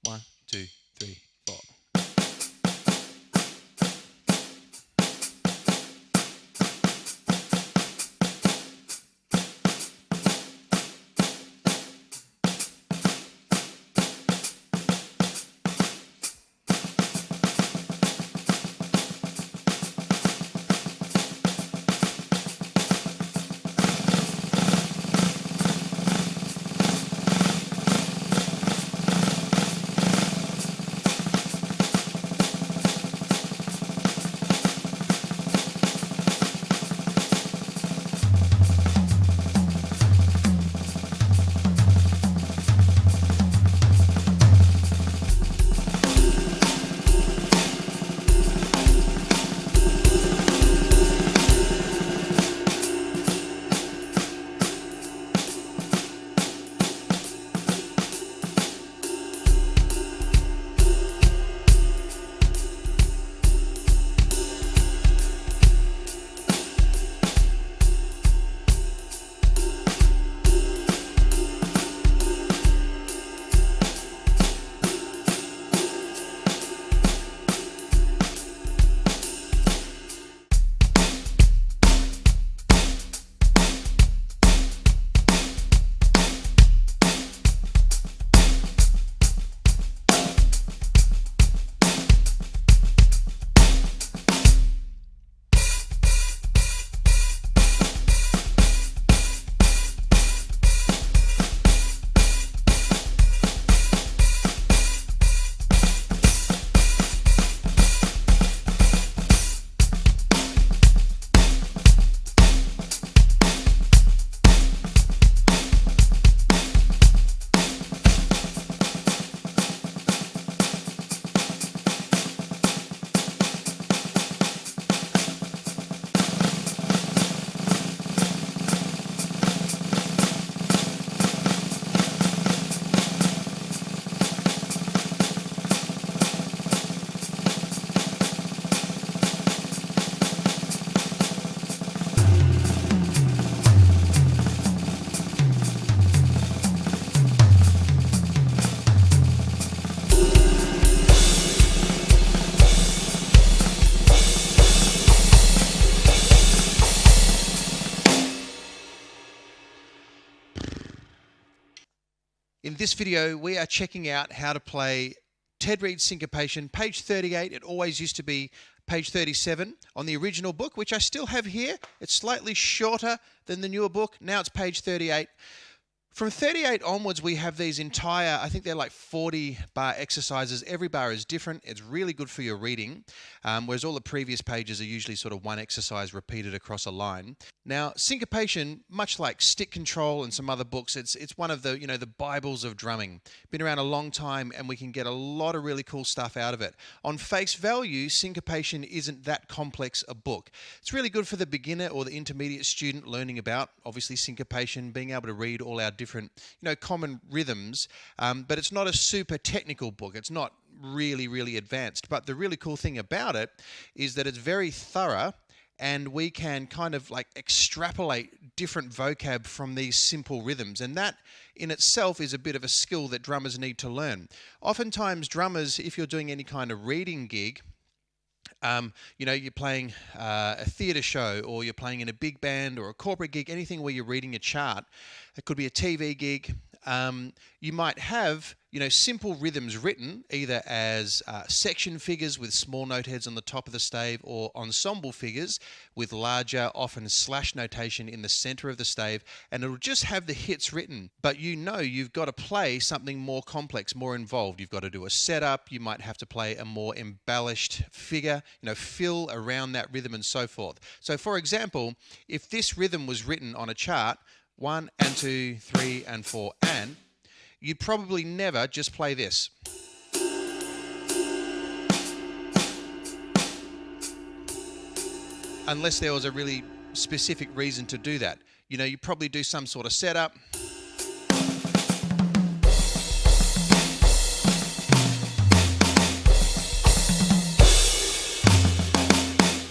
1, 2, 3, 4. In this video, we are checking out how to play Ted Reed's Syncopation, page 38. It always used to be page 37 on the original book, which I still have here. It's slightly shorter than the newer book. Now it's page 38. From 38 onwards, we have these entire, I think they're like 40 bar exercises. Every bar is different. It's really good for your reading, whereas all the previous pages are usually sort of one exercise repeated across a line. Now, Syncopation, much like stick control and some other books, it's one of the, the Bibles of drumming. Been around a long time, and we can get a lot of really cool stuff out of it. On face value, Syncopation isn't that complex a book. It's really good for the beginner or the intermediate student learning about, obviously, syncopation, being able to read all our different, common rhythms, but it's not a super technical book. It's not really advanced. But the really cool thing about it is that it's very thorough, and we can kind of like extrapolate different vocab from these simple rhythms. And that in itself is a bit of a skill that drummers need to learn. Oftentimes drummers, if you're doing any kind of reading gig, you're playing a theatre show, or you're playing in a big band or a corporate gig, anything where you're reading a chart. It could be a TV gig. You might have, simple rhythms written either as section figures with small note heads on the top of the stave, or ensemble figures with larger, often slash notation in the center of the stave, and it'll just have the hits written. But you've got to play something more complex, more involved. You've got to do a setup. You might have to play a more embellished figure, fill around that rhythm and so forth. So for example, if this rhythm was written on a chart, 1 and 2, 3 and 4, and you'd probably never just play this. Unless there was a really specific reason to do that. You probably do some sort of setup.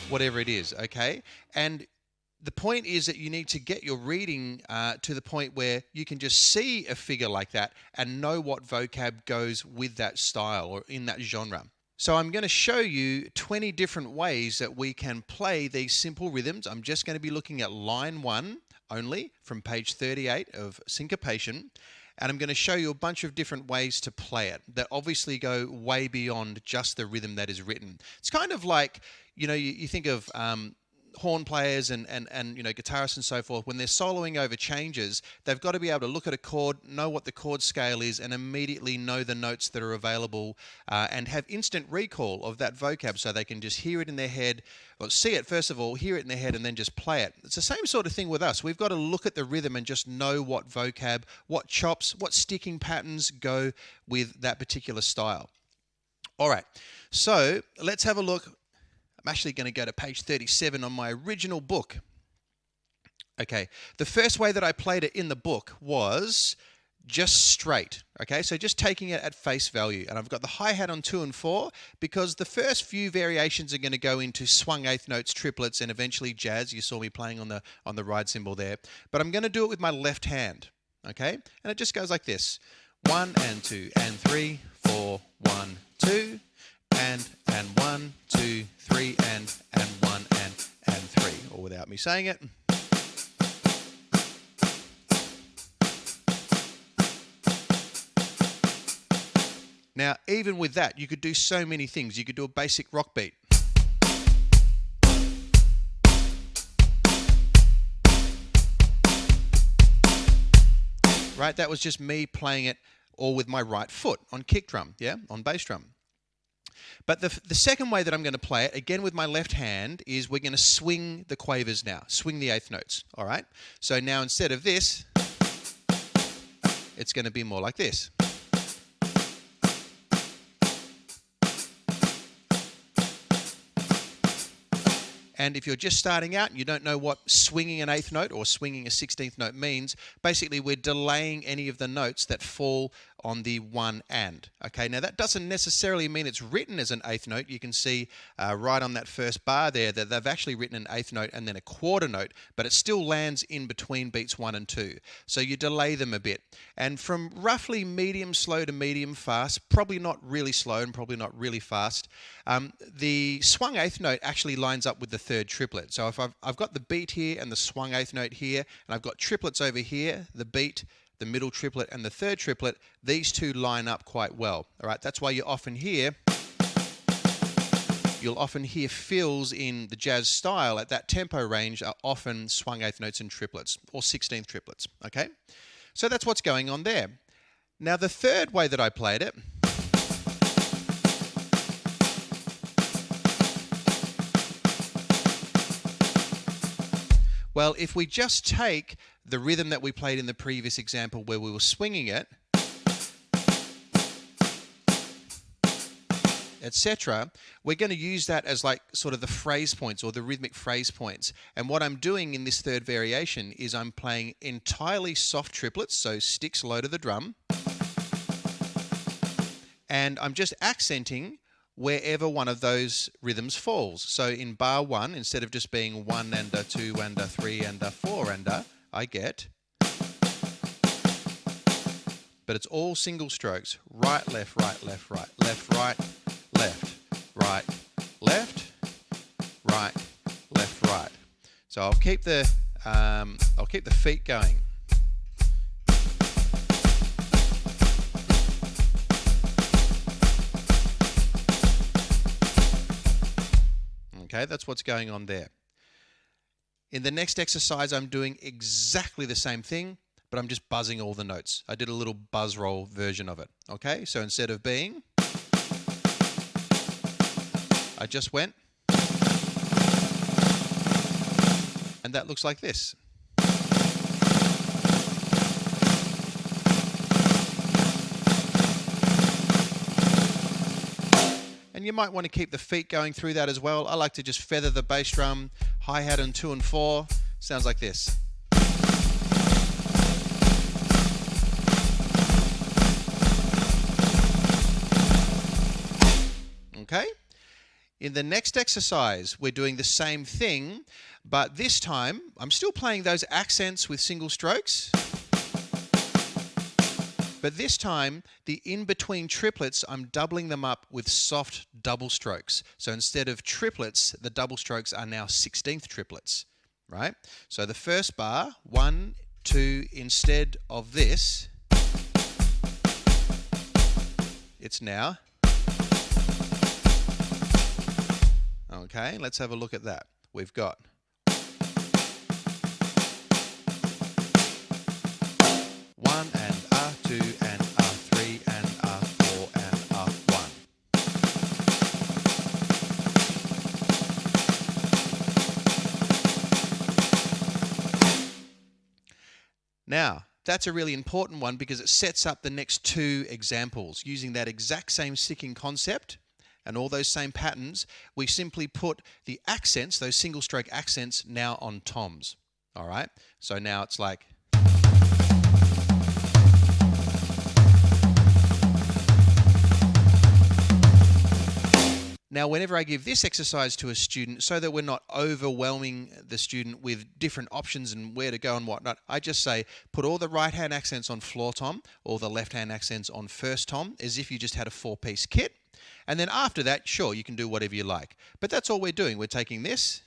Whatever it is, okay? And the point is that you need to get your reading to the point where you can just see a figure like that and know what vocab goes with that style or in that genre. So I'm going to show you 20 different ways that we can play these simple rhythms. I'm just going to be looking at line 1 only from page 38 of Syncopation. And I'm going to show you a bunch of different ways to play it that obviously go way beyond just the rhythm that is written. It's kind of like, you think of horn players and guitarists and so forth. When they're soloing over changes, they've got to be able to look at a chord, know what the chord scale is, and immediately know the notes that are available and have instant recall of that vocab so they can just hear it in their head, or see it first of all, hear it in their head, and then just play it. It's the same sort of thing with us. We've got to look at the rhythm and just know what vocab, what chops, what sticking patterns go with that particular style. All right, so let's have a look. I'm actually going to go to page 37 on my original book. Okay, the first way that I played it in the book was just straight. Okay, so just taking it at face value. And I've got the hi-hat on 2 and 4 because the first few variations are going to go into swung eighth notes, triplets, and eventually jazz. You saw me playing on the ride cymbal there. But I'm going to do it with my left hand. Okay, and it just goes like this. 1 and 2 and 3, 4, 1, 2. And 1, 2, 3, and 1, and 3, or without me saying it. Now, even with that, you could do so many things. You could do a basic rock beat. Right, that was just me playing it all with my right foot on kick drum, yeah, on bass drum. But the second way that I'm going to play it, again with my left hand, is we're going to swing the quavers now, swing the eighth notes, all right? So now instead of this, it's going to be more like this. And if you're just starting out and you don't know what swinging an eighth note or swinging a 16th note means, basically we're delaying any of the notes that fall on the one and. Okay, now that doesn't necessarily mean it's written as an eighth note. You can see right on that first bar there that they've actually written an eighth note and then a quarter note, but it still lands in between beats 1 and 2. So you delay them a bit. And from roughly medium slow to medium fast, probably not really slow and probably not really fast, the swung eighth note actually lines up with the third triplet. So if I've got the beat here and the swung eighth note here, and I've got triplets over here, the beat, the middle triplet, and the third triplet, these two line up quite well. All right, that's why you'll often hear fills in the jazz style at that tempo range are often swung eighth notes and triplets, or 16th triplets. Okay, so that's what's going on there. Now the third way that I played it, well, if we just take the rhythm that we played in the previous example where we were swinging it, etc., we're going to use that as like sort of the phrase points or the rhythmic phrase points. And what I'm doing in this third variation is I'm playing entirely soft triplets, so sticks low to the drum, and I'm just accenting wherever one of those rhythms falls. So in bar 1, instead of just being 1 and a 2 and a 3 and a 4 and a, I get, but it's all single strokes. Right, left, right, left, right, left, right, left, right, left, right, left, right. So I'll keep the feet going. Okay, that's what's going on there. In the next exercise, I'm doing exactly the same thing, but I'm just buzzing all the notes. I did a little buzz roll version of it. Okay, so instead of being, I just went, and that looks like this. And you might want to keep the feet going through that as well. I like to just feather the bass drum, hi-hat on 2 and 4. Sounds like this. Okay? In the next exercise, we're doing the same thing, but this time I'm still playing those accents with single strokes. But this time, the in-between triplets, I'm doubling them up with soft double strokes. So instead of triplets, the double strokes are now 16th triplets, right? So the first bar, 1, 2, instead of this, it's now. Okay, let's have a look at that. We've got 1 and R2 and R3 and R4 and R1. Now, that's a really important one because it sets up the next two examples. Using that exact same sticking concept and all those same patterns, we simply put the accents, those single stroke accents, now on toms. All right? So now it's like. Now, whenever I give this exercise to a student, so that we're not overwhelming the student with different options and where to go and whatnot, I just say, put all the right-hand accents on floor tom, all the left-hand accents on first tom, as if you just had a 4-piece kit. And then after that, sure, you can do whatever you like. But that's all we're doing. We're taking this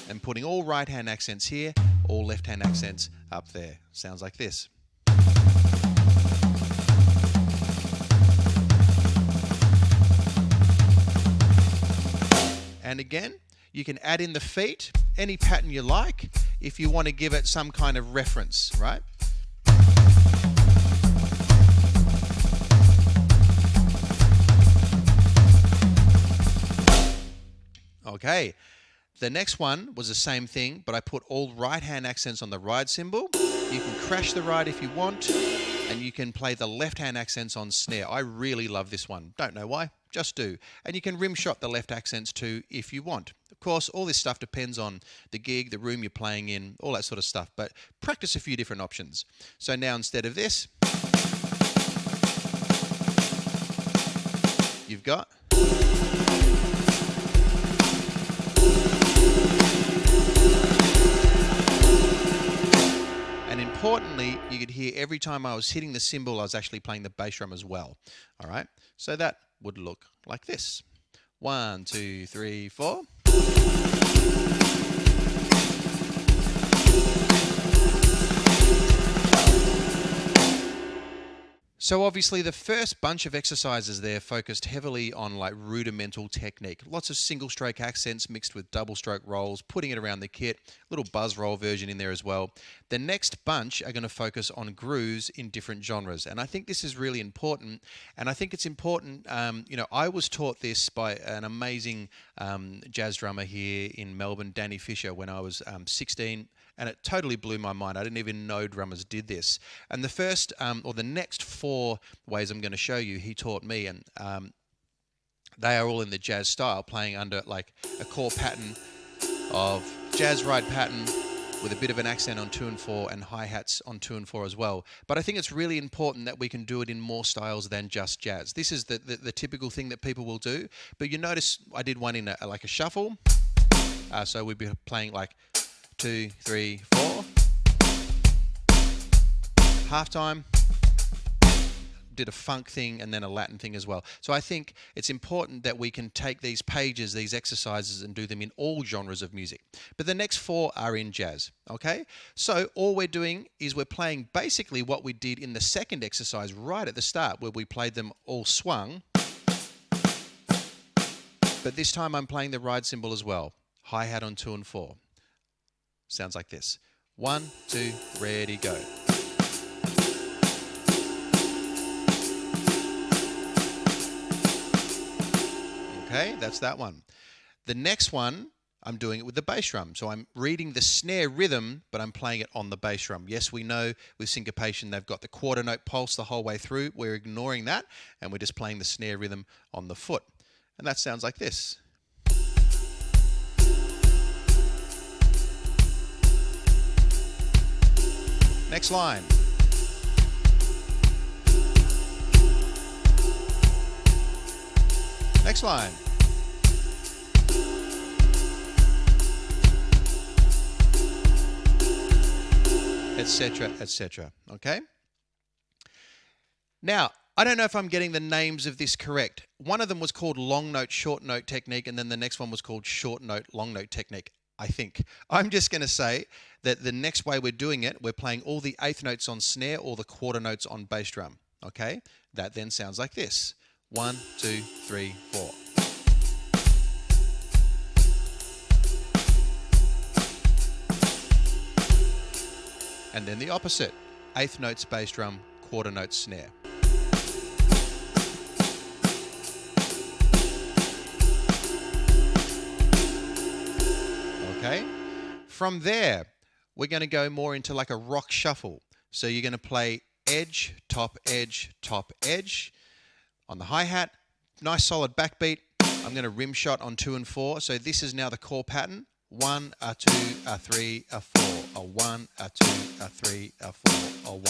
and putting all right-hand accents here, all left-hand accents up there. Sounds like this. And again, you can add in the feet, any pattern you like, if you want to give it some kind of reference, right? Okay, the next one was the same thing, but I put all right-hand accents on the ride cymbal. You can crash the ride if you want, and you can play the left-hand accents on snare. I really love this one. Don't know why, just do. And you can rim shot the left accents too if you want. Of course, all this stuff depends on the gig, the room you're playing in, all that sort of stuff, but practice a few different options. So now instead of this, you've got. And importantly, you could hear every time I was hitting the cymbal, I was actually playing the bass drum as well. All right, so that would look like this. 1, 2, 3, 4. So obviously the first bunch of exercises there focused heavily on like rudimental technique. Lots of single stroke accents mixed with double stroke rolls, putting it around the kit, little buzz roll version in there as well. The next bunch are going to focus on grooves in different genres. And I think this is really important. And I think it's important, you know, I was taught this by an amazing jazz drummer here in Melbourne, Danny Fisher, when I was 16. And it totally blew my mind. I didn't even know drummers did this. And the first, or the next 4 ways I'm going to show you, he taught me, and they are all in the jazz style, playing under like a core pattern of jazz ride pattern with a bit of an accent on 2 and 4 and hi-hats on 2 and 4 as well. But I think it's really important that we can do it in more styles than just jazz. This is the typical thing that people will do. But you notice I did one in like a shuffle. So we'd be playing like 2, 3, 4. Halftime. Did a funk thing and then a Latin thing as well. So I think it's important that we can take these pages, these exercises, and do them in all genres of music. But the next 4 are in jazz, okay? So all we're doing is we're playing basically what we did in the second exercise right at the start, where we played them all swung. But this time I'm playing the ride cymbal as well. Hi-hat on 2 and 4. Sounds like this. 1, 2, ready, go. Okay, that's that one. The next one, I'm doing it with the bass drum. So I'm reading the snare rhythm, but I'm playing it on the bass drum. Yes, we know with syncopation, they've got the quarter note pulse the whole way through. We're ignoring that, and we're just playing the snare rhythm on the foot. And that sounds like this. Next line. Next line. Etc., etc. Okay? Now, I don't know if I'm getting the names of this correct. One of them was called long note, short note technique, and then the next one was called short note, long note technique, I think. I'm just going to say that the next way we're doing it, we're playing all the eighth notes on snare or the quarter notes on bass drum. Okay? That then sounds like this. 1, 2, 3, 4. And then the opposite. Eighth notes bass drum, quarter notes snare. Okay? From there, we're going to go more into like a rock shuffle. So you're going to play edge, top edge, top edge. On the hi-hat, nice solid backbeat. I'm going to rim shot on 2 and 4. So this is now the core pattern. 1, a 2, a 3, a 4, a 1, a 2, a 3, a 4, a 1.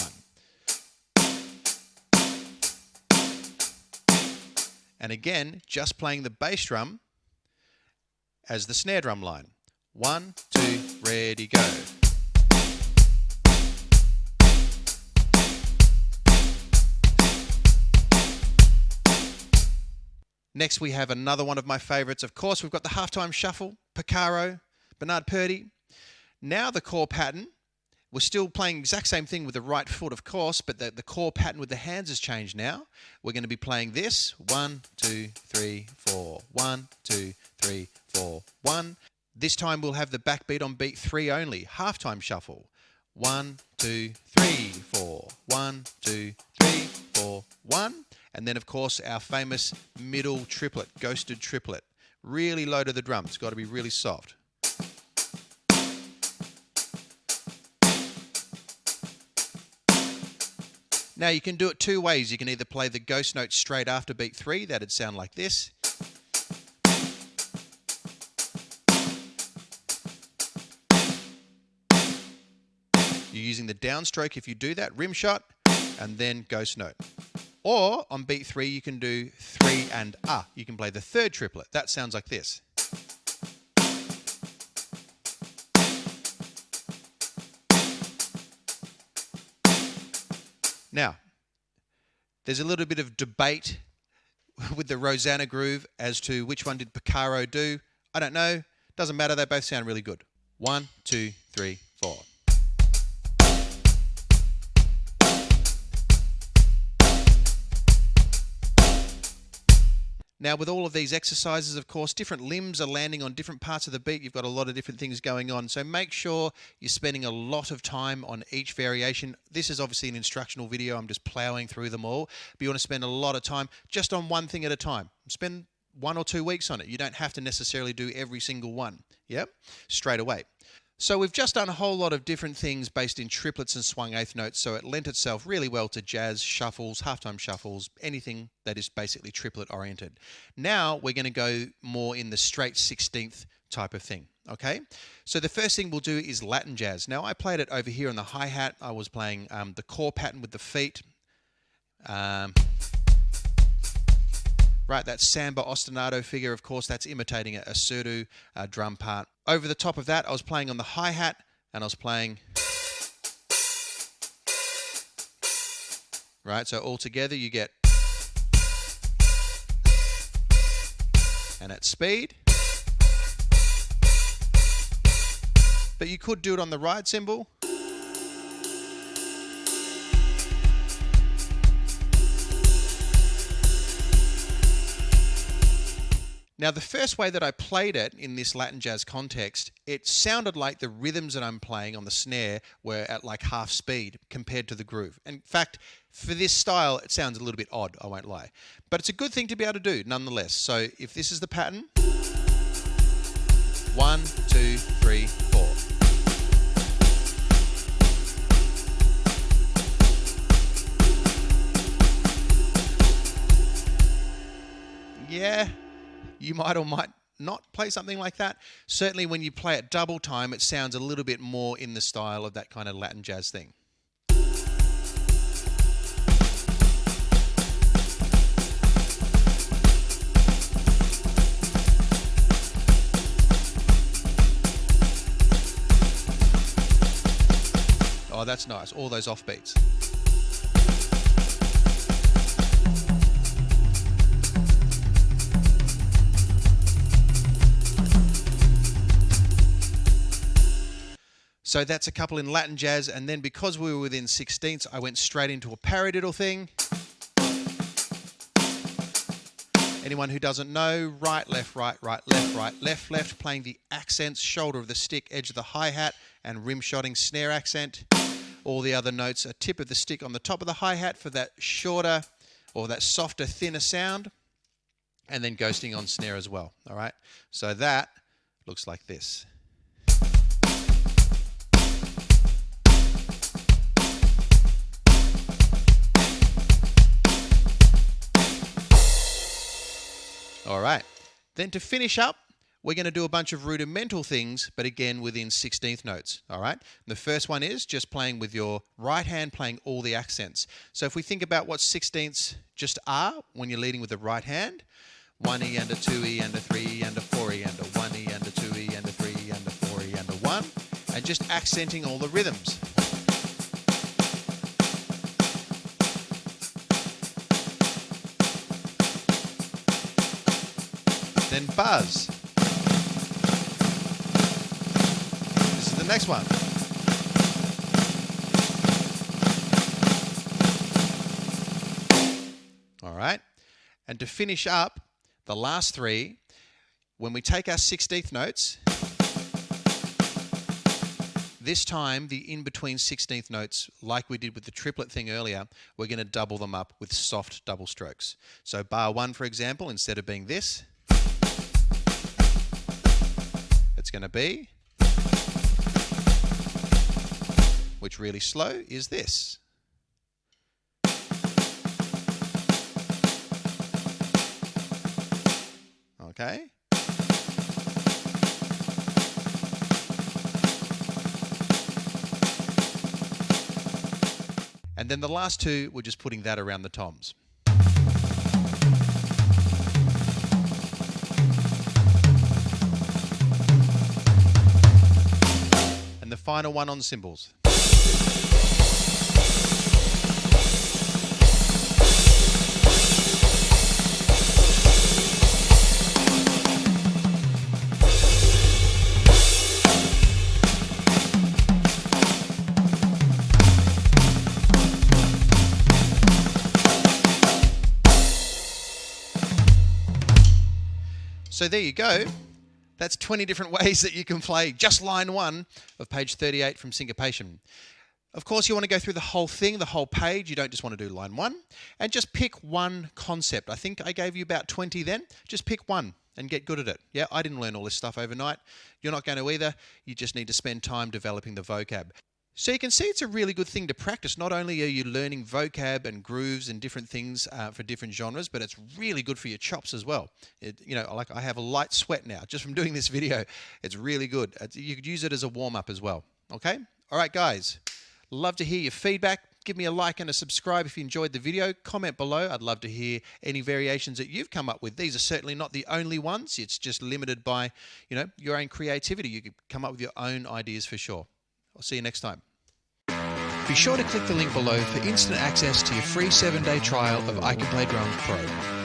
And again, just playing the bass drum as the snare drum line. 1, 2, ready, go. Next, we have another one of my favorites. Of course, we've got the halftime shuffle, Picaro, Bernard Purdy. Now the core pattern, we're still playing exact same thing with the right foot, of course, but the core pattern with the hands has changed now. We're going to be playing this. 1, 2, 3, 4. 1, 2, 3, 4, 1. This time we'll have the backbeat on beat 3 only. Halftime shuffle. 1, 2, 3, 4. 1, 2, 3, 4, 1. And then, of course, our famous middle triplet, ghosted triplet. Really low to the drum. It's got to be really soft. Now, you can do it two ways. You can either play the ghost note straight after beat 3. That'd sound like this. You're using the downstroke if you do that, rim shot, and then ghost note. Or on beat 3, you can do 3 and ah. You can play the third triplet. That sounds like this. Now, there's a little bit of debate with the Rosanna groove as to which one did Picaro do. I don't know. Doesn't matter. They both sound really good. 1, 2, 3, 4. Now, with all of these exercises, of course, different limbs are landing on different parts of the beat. You've got a lot of different things going on. So make sure you're spending a lot of time on each variation. This is obviously an instructional video. I'm just plowing through them all. But you want to spend a lot of time just on one thing at a time. Spend 1 or 2 weeks on it. You don't have to necessarily do every single one. Yep, straight away. So we've just done a whole lot of different things based in triplets and swung eighth notes, so it lent itself really well to jazz, shuffles, halftime shuffles, anything that is basically triplet oriented. Now we're going to go more in the straight 16th type of thing, okay? So the first thing we'll do is Latin jazz. Now I played it over here on the hi-hat. I was playing the core pattern with the feet. Right, that samba ostinato figure, of course, that's imitating a surdo drum part. Over the top of that, I was playing on the hi-hat, and I was playing... Right, so all together you get... And at speed. But you could do it on the ride cymbal. Now, the first way that I played it in this Latin jazz context, it sounded like the rhythms that I'm playing on the snare were at like half speed compared to the groove. In fact, for this style, it sounds a little bit odd, I won't lie. But it's a good thing to be able to do, nonetheless. So if this is the pattern, 1, 2, 3, 4. Yeah. You might or might not play something like that. Certainly when you play it double time, it sounds a little bit more in the style of that kind of Latin jazz thing. Oh, that's nice. All those offbeats. So that's a couple in Latin jazz, and then because we were within 16ths, I went straight into a paradiddle thing. Anyone who doesn't know, right, left, left, right, left, playing the accents, shoulder of the stick, edge of the hi-hat, and rim-shotting snare accent. All the other notes, a tip of the stick on the top of the hi-hat for that shorter, or that softer, thinner sound, and then ghosting on snare as well, all right? So that looks like this. All right, then to finish up, we're going to do a bunch of rudimental things, but again within 16th notes, all right? And the first one is just playing with your right hand, playing all the accents. So if we think about what 16ths just are when you're leading with the right hand, 1E and a 2E and a 3E and a 4E and a 1E and a 2E and a 3E and a 4E and a 1, and just accenting all the rhythms. Then buzz. This is the next one. All right. And to finish up the last three, when we take our 16th notes, this time the in-between 16th notes, like we did with the triplet thing earlier, we're going to double them up with soft double strokes. So bar 1, for example, instead of being this, it's going to be, which really slow is this. Okay. And then the last two, we're just putting that around the toms. And the final one on cymbals. So there you go. That's 20 different ways that you can play just line 1 of page 38 from Syncopation. Of course, you want to go through the whole thing, the whole page. You don't just want to do line 1. And just pick one concept. I think I gave you about 20 then. Just pick one and get good at it. Yeah, I didn't learn all this stuff overnight. You're not going to either. You just need to spend time developing the vocab. So you can see it's a really good thing to practice. Not only are you learning vocab and grooves and different things for different genres, but it's really good for your chops as well. You know, like I have a light sweat now just from doing this video. It's really good. You could use it as a warm-up as well. Okay? All right, guys. Love to hear your feedback. Give me a like and a subscribe if you enjoyed the video. Comment below. I'd love to hear any variations that you've come up with. These are certainly not the only ones. It's just limited by, you know, your own creativity. You could come up with your own ideas for sure. I'll see you next time. Be sure to click the link below for instant access to your free 7-day trial of I Can Play Drums Pro.